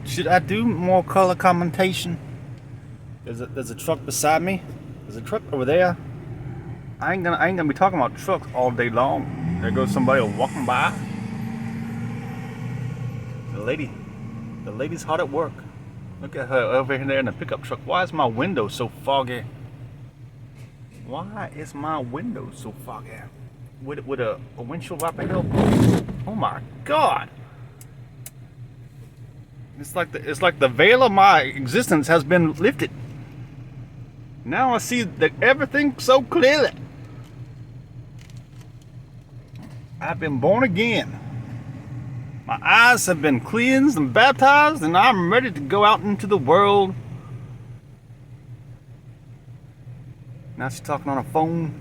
Should I do more color commentation? There's a truck beside me. There's a truck over there. I ain't gonna be talking about trucks all day long. There goes somebody walking by. The lady's hard at work. Look at her over there in the pickup truck. Why is my window so foggy? Why is my window so foggy? Would a windshield wiper help? Oh my God! It's like the veil of my existence has been lifted. Now I see everything so clearly. I've been born again. My eyes have been cleansed and baptized, and I'm ready to go out into the world. Now she's talking on a phone.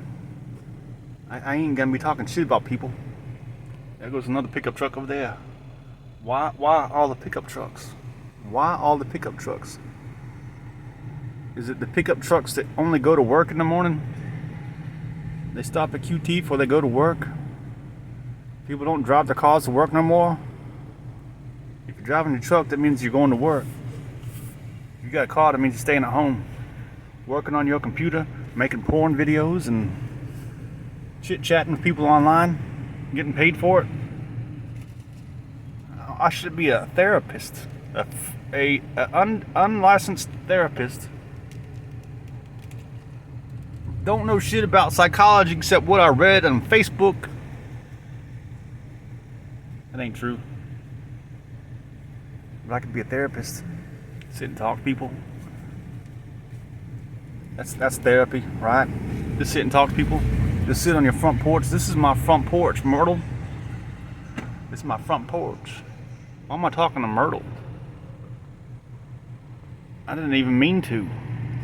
I ain't gonna be talking shit about people. There goes another pickup truck over there. Why all the pickup trucks? Why all the pickup trucks? Is it the pickup trucks that only go to work in the morning? They stop at QT before they go to work. People don't drive their cars to work no more. If you're driving your truck, that means you're going to work. If you got a car, that means you're staying at home, working on your computer, making porn videos and chit-chatting with people online, getting paid for it. I should be a therapist, a unlicensed therapist. Don't know shit about psychology except what I read on Facebook. That ain't true. But I could be a therapist, sit and talk to people. That's therapy, right? Just sit and talk to people. Just sit on your front porch. This is my front porch, Myrtle. This is my front porch. Why am I talking to Myrtle? I didn't even mean to.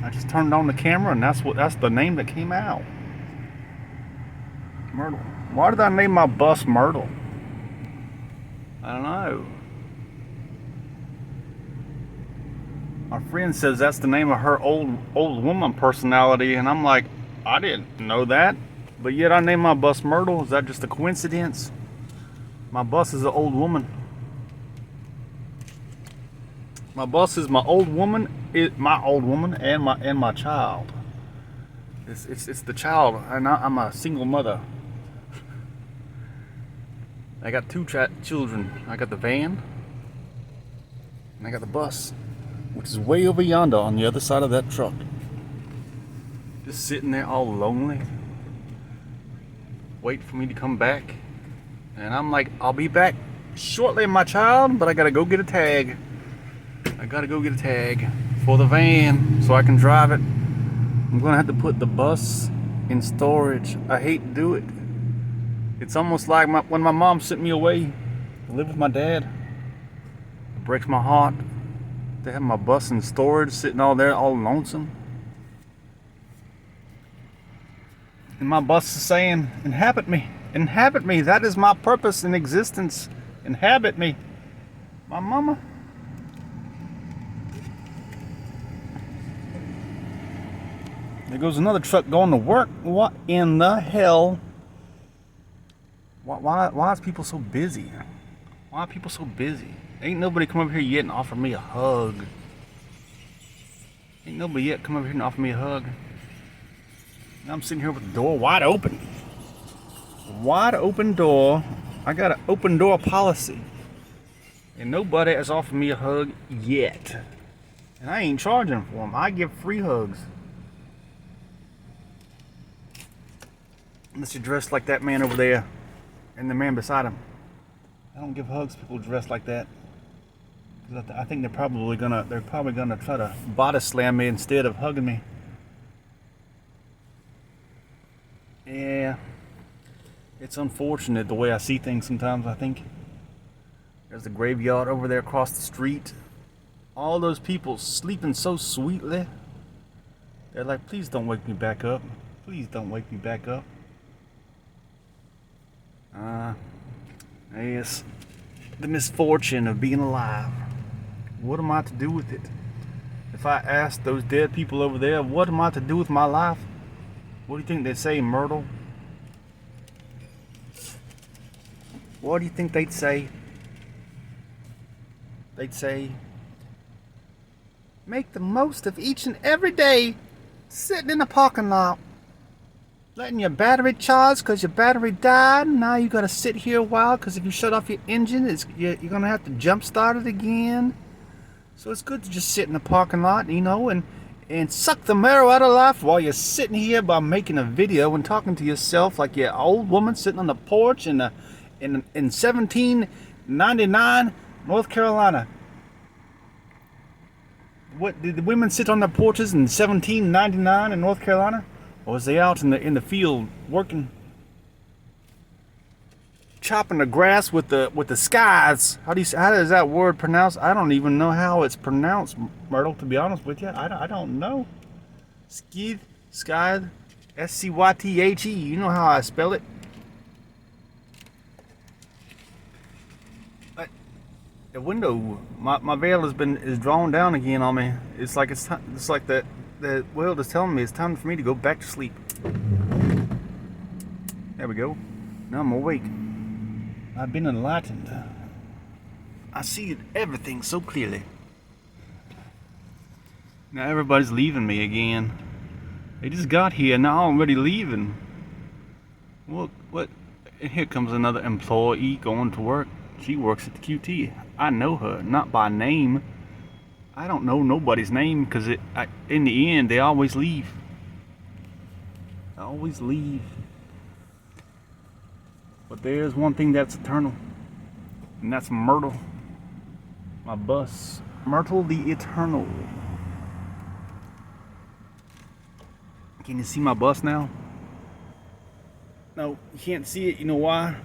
I just turned on the camera and that's the name that came out. Myrtle. Why did I name my bus Myrtle? I don't know. My friend says that's the name of her old woman personality, and I'm like, I didn't know that. But yet I named my bus Myrtle. Is that just a coincidence? My bus is an old woman. My bus is my old woman, and my child. It's the child, and I'm a single mother. I got two children. I got the van, and I got the bus, which is way over yonder on the other side of that truck. Just sitting there all lonely, wait for me to come back. And I'm like, I'll be back shortly, my child, but I gotta go get a tag. I gotta go get a tag for the van so I can drive it. I'm gonna have to put the bus in storage. I hate to do it. It's almost like when my mom sent me away to live with my dad. It breaks my heart to have my bus in storage, sitting all there all lonesome. And my bus is saying, inhabit me, inhabit me. That is my purpose in existence. Inhabit me. My mama. There goes another truck going to work. What in the hell? Why is people so busy? Why are people so busy? Ain't nobody come over here yet and offer me a hug. Ain't nobody yet come over here and offer me a hug. Now I'm sitting here with the door wide open. Wide open door. I got an open door policy. And nobody has offered me a hug yet. And I ain't charging for them. I give free hugs. Unless you're dressed like that man over there and the man beside him. I don't give hugs to people dressed like that. I think they're probably gonna try to body slam me instead of hugging me. Yeah, it's unfortunate the way I see things sometimes. I think there's a graveyard over there across the street. All those people sleeping so sweetly. They're like, please don't wake me back up. Please don't wake me back up. Yes, the misfortune of being alive. What am I to do with it? If I ask those dead people over there, what am I to do with my life? What do you think they'd say, Myrtle? What do you think they'd say? They'd say, Make the most of each and every day sitting in the parking lot. Letting your battery charge because your battery died. Now you gotta sit here a while because if you shut off your engine, you're gonna have to jump start it again. So it's good to just sit in the parking lot, you know, and suck the marrow out of life while you're sitting here by making a video and talking to yourself like you're an old woman sitting on the porch in 1799 North Carolina. What did the women sit on their porches in 1799 in North Carolina? Or was they out in the field working, chopping the grass with the skies? How does that word pronounce? I don't even know how it's pronounced, Myrtle. To be honest with you, I don't know. Scythe, Scythe. You know how I spell it. The window, my veil is drawn down again on me. It's like the world is telling me it's time for me to go back to sleep. There we go. Now I'm awake. I've been enlightened. I see everything so clearly. Now everybody's leaving me again. They just got here, now I'm already leaving. Look, what? And here comes another employee going to work. She works at the QT. I know her, not by name. I don't know nobody's name because in the end they always leave. They always leave. But there's one thing that's eternal, and that's Myrtle. My bus, Myrtle the Eternal. Can you see my bus now? No, you can't see it. You know why?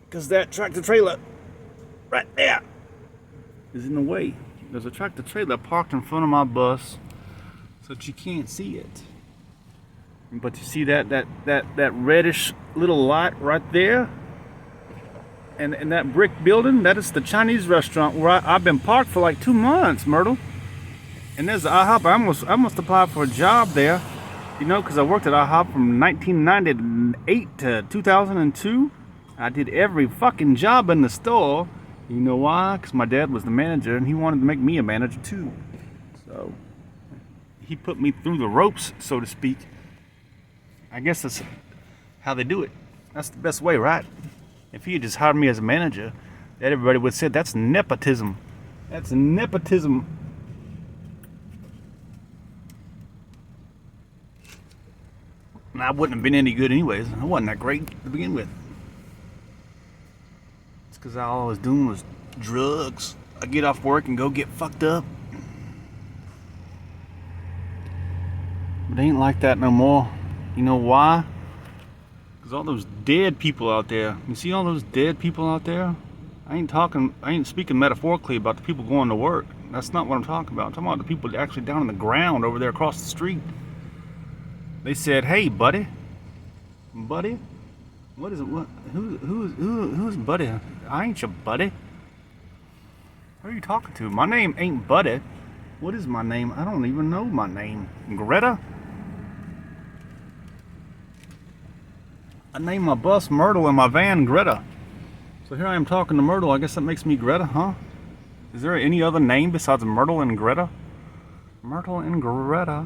Because that tractor trailer right there is in the way. There's a tractor trailer parked in front of my bus so that you can't see it. But you see that reddish little light right there? And that brick building, that is the Chinese restaurant where I've been parked for like 2 months, Myrtle. And there's the IHOP. I must apply for a job there. You know, because I worked at IHOP from 1998 to 2002. I did every fucking job in the store. You know why? Because my dad was the manager and he wanted to make me a manager too. So he put me through the ropes, so to speak. I guess that's how they do it. That's the best way, right? If he had just hired me as a manager, that everybody would say that's nepotism. That's nepotism. And I wouldn't have been any good anyways. I wasn't that great to begin with. It's because all I was doing was drugs. I get off work and go get fucked up. But it ain't like that no more. You know why? Because all those dead people out there. You see all those dead people out there? I ain't speaking metaphorically about the people going to work. That's not what I'm talking about. I'm talking about the people actually down on the ground over there across the street. They said, "Hey, buddy, what is it? Who's buddy? I ain't your buddy. Who are you talking to? My name ain't Buddy. What is my name? I don't even know my name. Greta? I named my bus Myrtle and my van Greta. So here I am talking to Myrtle. I guess that makes me Greta, huh? Is there any other name besides Myrtle and Greta? Myrtle and Greta.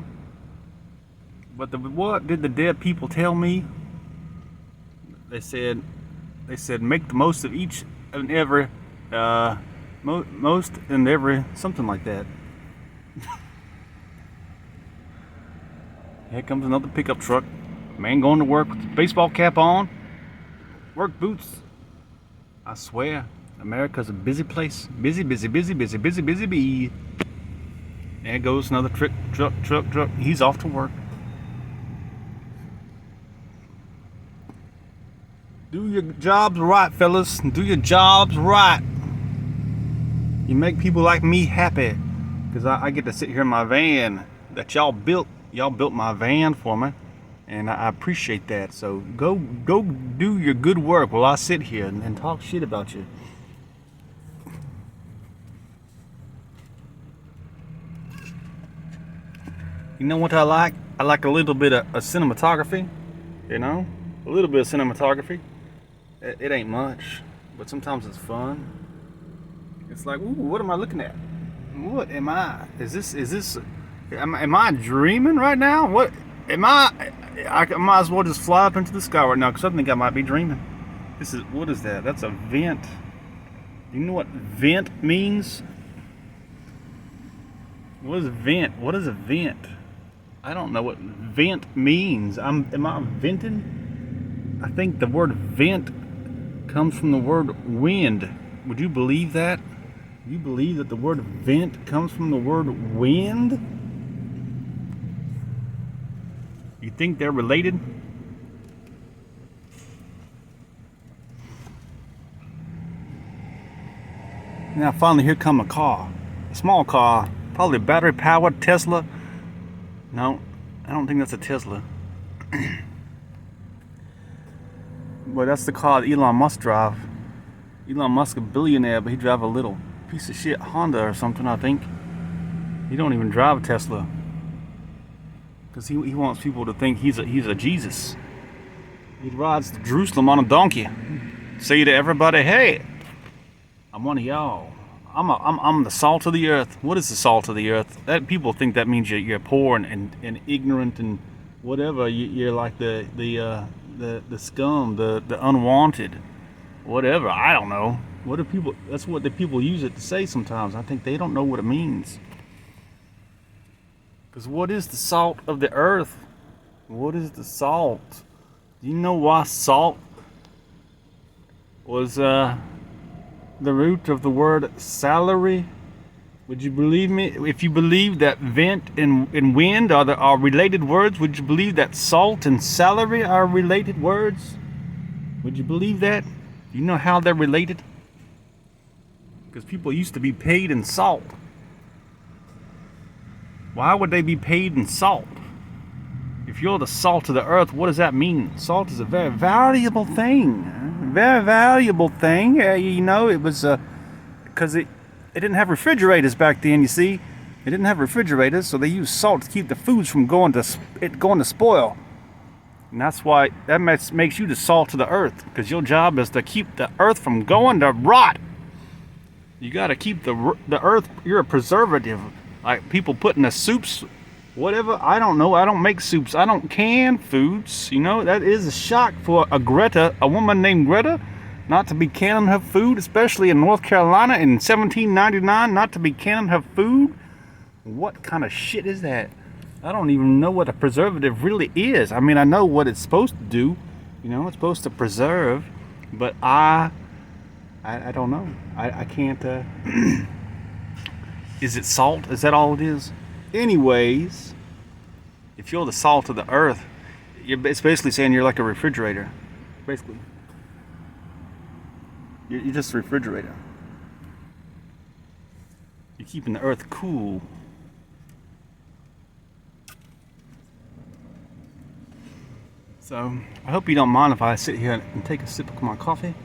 But what did the dead people tell me? They said make the most of each and every, most and every, something like that. Here comes another pickup truck. Man going to work with a baseball cap on, work boots. I swear, America's a busy place. Busy, busy, busy, busy, busy, busy bee. There goes another truck. He's off to work. Do your jobs right, fellas. Do your jobs right. You make people like me happy. Because I get to sit here in my van that y'all built. Y'all built my van for me. And I appreciate that. So go do your good work while I sit here and talk shit about you. You know what I like? I like a little bit of cinematography. You know? A little bit of cinematography. It ain't much, but sometimes it's fun. It's like, ooh, what am I looking at? What am I? Am I dreaming right now? What am I? I might as well just fly up into the sky right now because I think I might be dreaming. What is that? That's a vent. Do you know what vent means? What is vent? What is a vent? I don't know what vent means. Am I venting? I think the word vent comes from the word wind. Would you believe that? You believe that the word vent comes from the word wind? You think they're related? Now finally here come a car. A small car, probably battery powered Tesla. No, I don't think that's a Tesla. Well, that's the car that Elon Musk drive. Elon Musk a billionaire, but he drive a little piece of shit Honda or something, I think. He don't even drive a Tesla. Because he wants people to think he's a Jesus. He rides to Jerusalem on a donkey. Say to everybody, hey, I'm one of y'all. I'm the salt of the earth. What is the salt of the earth? That people think that means you're poor and ignorant and whatever. You're like the scum, the unwanted, whatever. I don't know. What do people? That's what the people use it to say sometimes. I think they don't know what it means. Because what is the salt of the earth? What is the salt? Do you know why salt was the root of the word salary? Would you believe me? If you believe that vent and wind are related words, would you believe that salt and salary are related words? Would you believe that? Do you know how they're related? Because people used to be paid in salt. Why would they be paid in salt? If you're the salt of the earth, what does that mean? Salt is a very valuable thing. Very valuable thing. You know, it was because it didn't have refrigerators back then, you see. It didn't have refrigerators, so they used salt to keep the foods from going to spoil. And that's why that makes you the salt of the earth, because your job is to keep the earth from going to rot. You got to keep the earth. You're a preservative. Like people put in the soups, whatever. I don't know. I don't make soups. I don't can foods. You know, that is a shock for a woman named Greta, not to be canning her food, especially in North Carolina in 1799, not to be canning her food. What kind of shit is that? I don't even know what a preservative really is. I mean, I know what it's supposed to do. You know, it's supposed to preserve, but I don't know. I can't. Is it salt? Is that all it is? Anyways, if you're the salt of the earth, it's basically saying you're like a refrigerator. Basically, you're just a refrigerator. You're keeping the earth cool. So I hope you don't mind if I sit here and take a sip of my coffee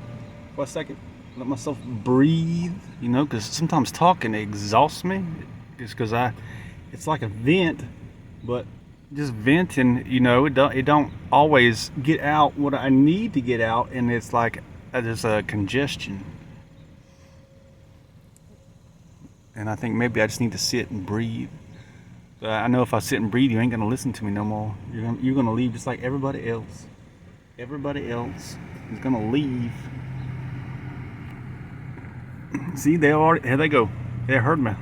for a second. Let myself breathe, you know, because sometimes talking exhausts me. Just because it's like a vent, but just venting, you know, it don't always get out what I need to get out, and it's like there's a congestion. And I think maybe I just need to sit and breathe. I know if I sit and breathe, you ain't gonna listen to me no more. You're gonna leave just like everybody else. Everybody else is gonna leave. See, here they go. They heard me.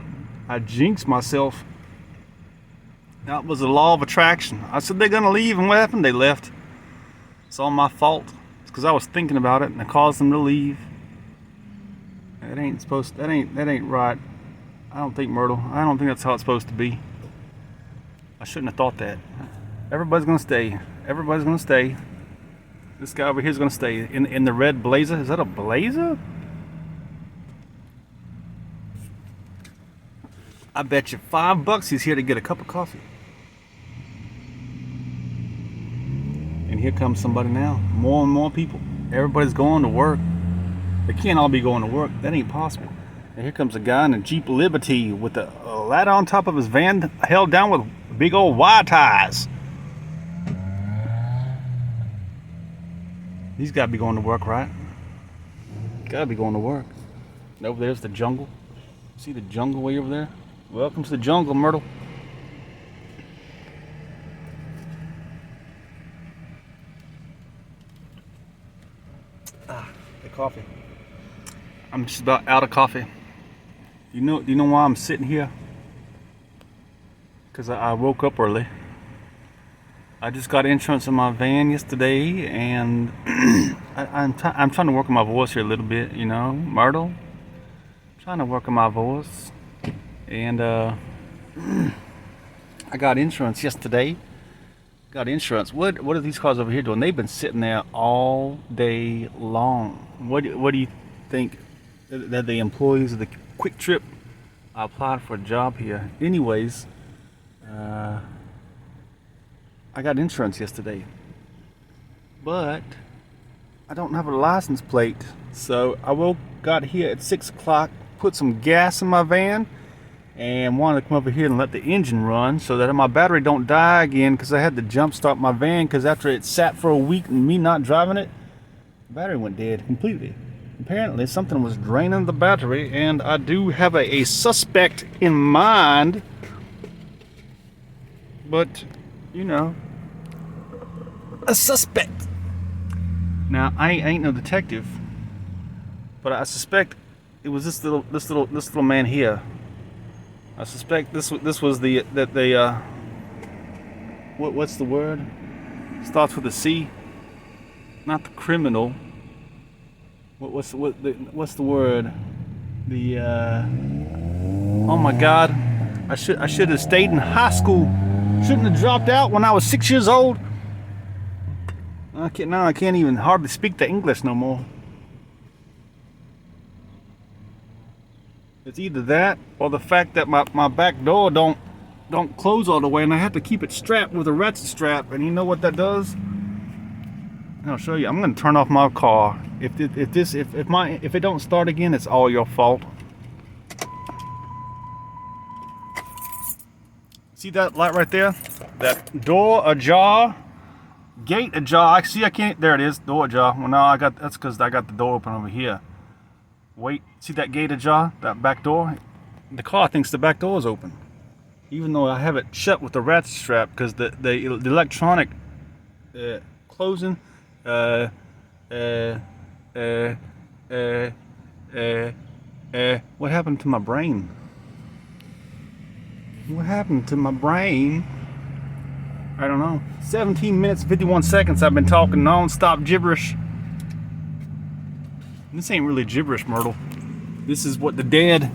I jinxed myself. That was the law of attraction. I said they're gonna leave, and what happened? They left. It's all my fault. It's because I was thinking about it and I caused them to leave. That ain't right. I don't think, Myrtle. I don't think that's how it's supposed to be. I shouldn't have thought that. Everybody's gonna stay. Everybody's gonna stay. This guy over here is gonna stay in the red blazer. Is that a blazer? I bet you $5 he's here to get a cup of coffee. And here comes somebody now. More and more people. Everybody's going to work. They can't all be going to work. That ain't possible. And here comes a guy in a Jeep Liberty with a ladder on top of his van held down with big old wire ties. He's got to be going to work, right? Got to be going to work. And over there's the jungle. See the jungle way over there? Welcome to the jungle, Myrtle. The coffee. I'm just about out of coffee. Do you know why I'm sitting here? Because I woke up early. I just got insurance on my van yesterday, and I'm trying to work on my voice here a little bit, you know, Myrtle. I'm trying to work on my voice, and I got insurance yesterday. Got insurance. What are these cars over here doing? They've been sitting there all day long. What do you think that the employees of the QuikTrip applied for a job here? Anyways, I got insurance yesterday, but I don't have a license plate. So I got here at 6 o'clock, put some gas in my van, and wanted to come over here and let the engine run so that my battery don't die again, because I had to jump start my van, because after it sat for a week and me not driving it, the battery went dead completely. Apparently something was draining the battery, and I do have a suspect in mind, but you know, a suspect. Now I ain't no detective, but I suspect it was this little man here. I suspect this was what's the word? Starts with a C. Not the criminal. What's the word? Oh my God! I should have stayed in high school. Shouldn't have dropped out when I was 6 years old. I can't even hardly speak the English no more. It's either that or the fact that my back door don't close all the way, and I have to keep it strapped with a ratchet strap. And you know what that does? I'll show you. I'm gonna turn off my car. If it don't start again, it's all your fault. See that light right there? That door ajar, gate ajar. I can't. There it is. Door ajar. Well, no, that's because I got the door open over here. Wait, see that gate ajar, that back door? The car thinks the back door is open, even though I have it shut with the ratchet strap, because the electronic closing. What happened to my brain? What happened to my brain? I don't know. 17 minutes, 51 seconds I've been talking non-stop gibberish. This ain't really gibberish, Myrtle. This is what the dead,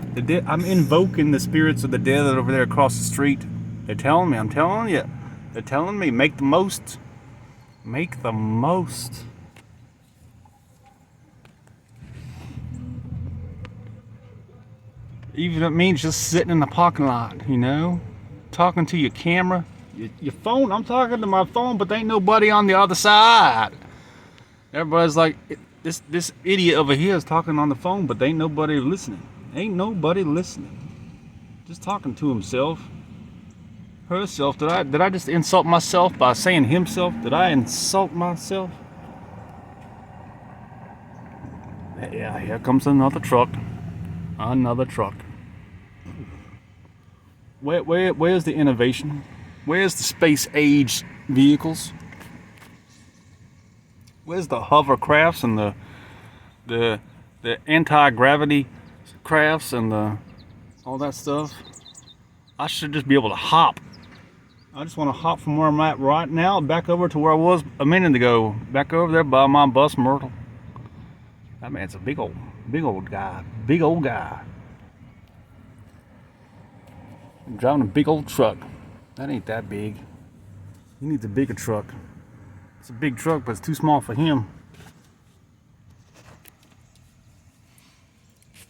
I'm invoking the spirits of the dead that are over there across the street. They're telling me, I'm telling you. They're telling me, make the most. Make the most. Even if it means just sitting in the parking lot, you know? Talking to your camera. Your phone, I'm talking to my phone, but there ain't nobody on the other side. Everybody's like, this idiot over here is talking on the phone, but there ain't nobody listening. Ain't nobody listening. Just talking to himself. Herself. Did I just insult myself by saying himself? Did I insult myself? Yeah, here comes another truck. Another truck. Where's the innovation? Where's the space age vehicles? Where's the hovercrafts and the anti-gravity crafts and all that stuff? I should just be able to hop. I just want to hop from where I'm at right now back over to where I was a minute ago. Back over there by my bus, Myrtle. That man's a big old guy. Big old guy. I'm driving a big old truck. That ain't that big. He needs a bigger truck. It's a big truck, but it's too small for him.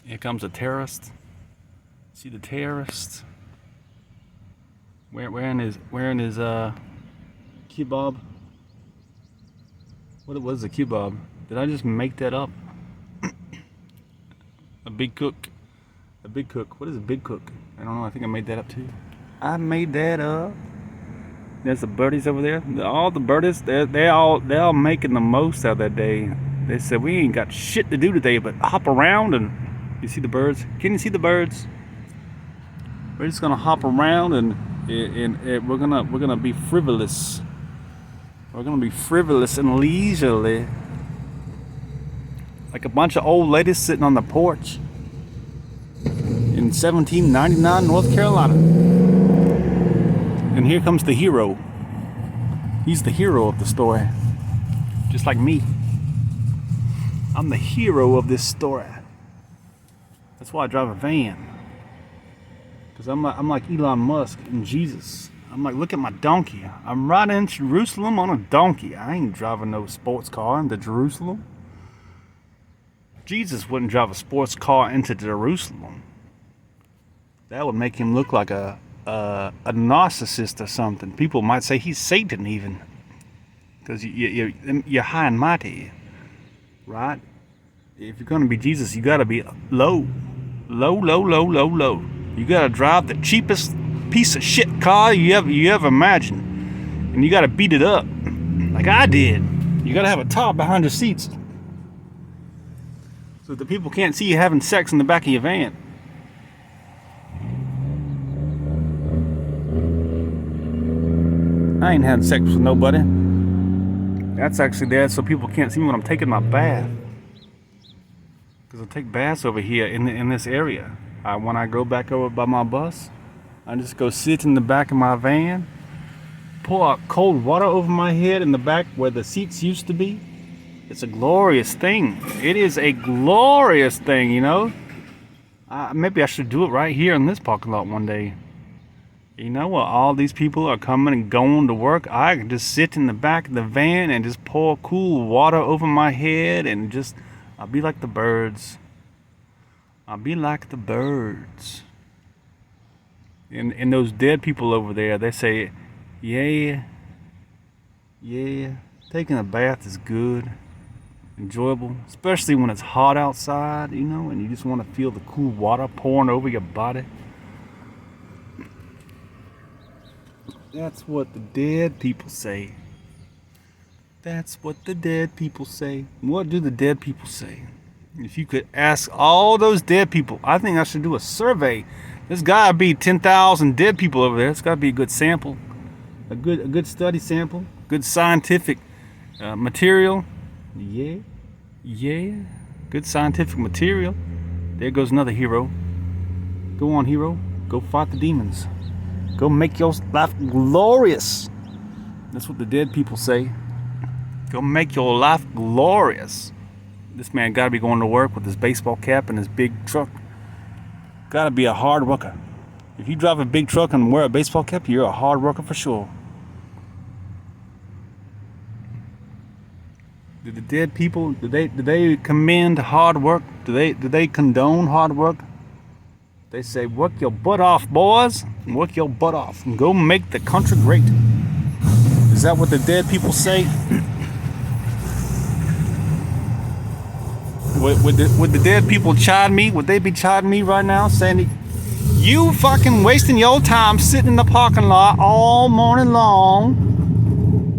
Here comes a terrorist. See the terrorist? Wearing his kebab. What was a kebab? Did I just make that up? A big cook. A big cook. What is a big cook? I don't know. I think I made that up too. I made that up. There's the birdies over there. All the birdies, they're all making the most out of that day. They said we ain't got shit to do today but hop around, and you see the birds. Can you see the birds? We're just gonna hop around and we're gonna be frivolous. We're gonna be frivolous and leisurely, like a bunch of old ladies sitting on the porch in 1799 North Carolina. And here comes the hero. He's the hero of the story, just like me. I'm the hero of this story. That's why I drive a van. Because I'm like Elon Musk and Jesus. I'm like, look at my donkey. I'm riding in Jerusalem on a donkey. I ain't driving no sports car into Jerusalem. Jesus wouldn't drive a sports car into Jerusalem. That would make him look like a narcissist or something. People might say he's Satan even. Because you're high and mighty. Right? If you're going to be Jesus, you got to be low. Low, low, low, low, low. You gotta drive the cheapest piece of shit car you ever imagined, and you gotta beat it up like I did. You gotta have a top behind your seats so that the people can't see you having sex in the back of your van. I ain't having sex with nobody. That's actually there so people can't see me when I'm taking my bath. Because I take baths over here in this area. When I go back over by my bus, I just go sit in the back of my van, pour out cold water over my head in the back where the seats used to be. It's a glorious thing. It is a glorious thing, you know. Maybe I should do it right here in this parking lot one day. You know, while all these people are coming and going to work, I can just sit in the back of the van and just pour cool water over my head and just, I'll be like the birds. I'll be like the birds. And those dead people over there, they say, yeah, taking a bath is good, enjoyable, especially when it's hot outside, you know, and you just want to feel the cool water pouring over your body. That's what the dead people say. That's what the dead people say. What do the dead people say? If you could ask all those dead people, I think I should do a survey. There's got to be 10,000 dead people over there. It's got to be a good sample, a good study sample, good scientific material. Yeah, good scientific material. There goes another hero. Go on, hero. Go fight the demons. Go make your life glorious. That's what the dead people say. Go make your life glorious. This man gotta be going to work with his baseball cap and his big truck. Gotta be a hard worker. If you drive a big truck and wear a baseball cap, you're a hard worker for sure. Do the dead people, do they commend hard work? Do they condone hard work? They say, work your butt off, boys. Work your butt off and go make the country great. Is that what the dead people say? Would the dead people chide me? Would they be chiding me right now, saying, you fucking wasting your time sitting in the parking lot all morning long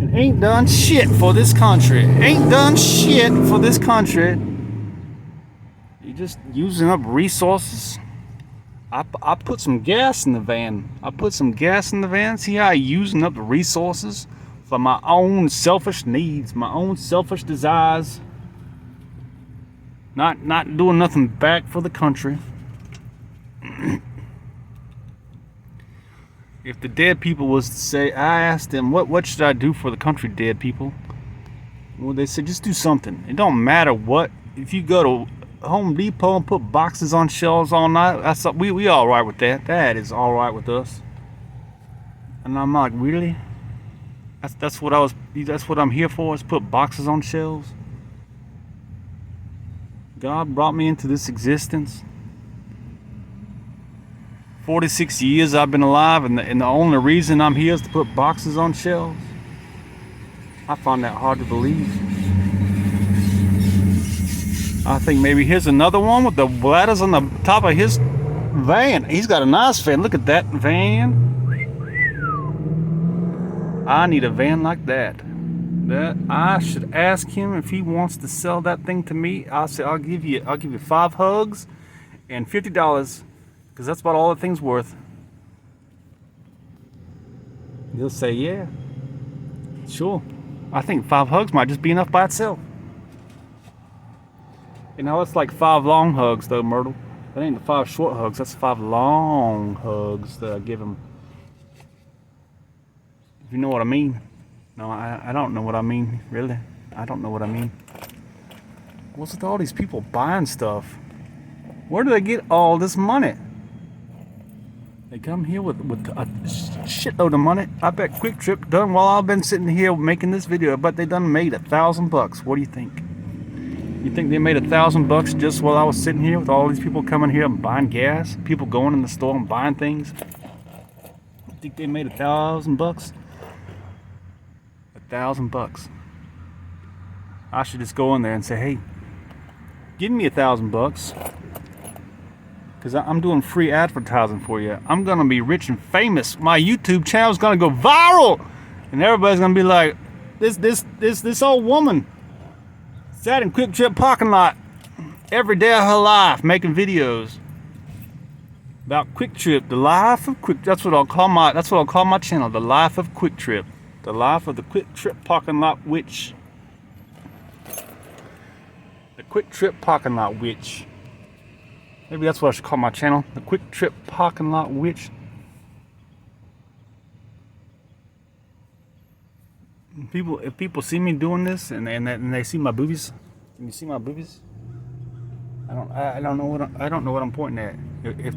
and ain't done shit for this country. Ain't done shit for this country. You're just using up resources. I put some gas in the van. See how I'm using up the resources for my own selfish needs, my own selfish desires. Not doing nothing back for the country. If the dead people was to say, I asked them, what should I do for the country, dead people? Well, they said, just do something. It don't matter what. If you go to Home Depot and put boxes on shelves all night, we all right with that. That is all right with us. And I'm like, really? That's what I'm here for, is put boxes on shelves. God brought me into this existence. 46 years I've been alive, and the only reason I'm here is to put boxes on shelves. I find that hard to believe. I think maybe here's another one with the ladders on the top of his van. He's got a nice van. Look at that van. I need a van like that. I should ask him if he wants to sell that thing to me. I'll say I'll give you 5 hugs and $50, because that's about all the thing's worth. He'll say, yeah, sure. I think 5 hugs might just be enough by itself. You know, it's like 5 long hugs though, Myrtle. That ain't the 5 short hugs, that's 5 long hugs that I give him. If you know what I mean. No, I don't know what I mean, really. I don't know what I mean. What's with all these people buying stuff? Where do they get all this money? They come here with a shitload of money. I bet QuikTrip done while I've been sitting here making this video. I bet they done made $1,000. What do you think? You think they made $1,000 just while I was sitting here with all these people coming here and buying gas? People going in the store and buying things? You think they made $1,000? $1,000. I should just go in there and say, hey, give me $1,000. Because I'm doing free advertising for you. I'm going to be rich and famous. My YouTube channel is going to go viral. And everybody's going to be like, this old woman sat in QuikTrip parking lot every day of her life making videos about QuikTrip, the life of QuikTrip. That's what I'll call my channel, the life of QuikTrip. The life of the QuikTrip parking lot witch. The QuikTrip parking lot witch. Maybe that's what I should call my channel, the QuikTrip parking lot witch. If people see me doing this and they see my boobies, can you see my boobies? I don't know what I'm pointing at. If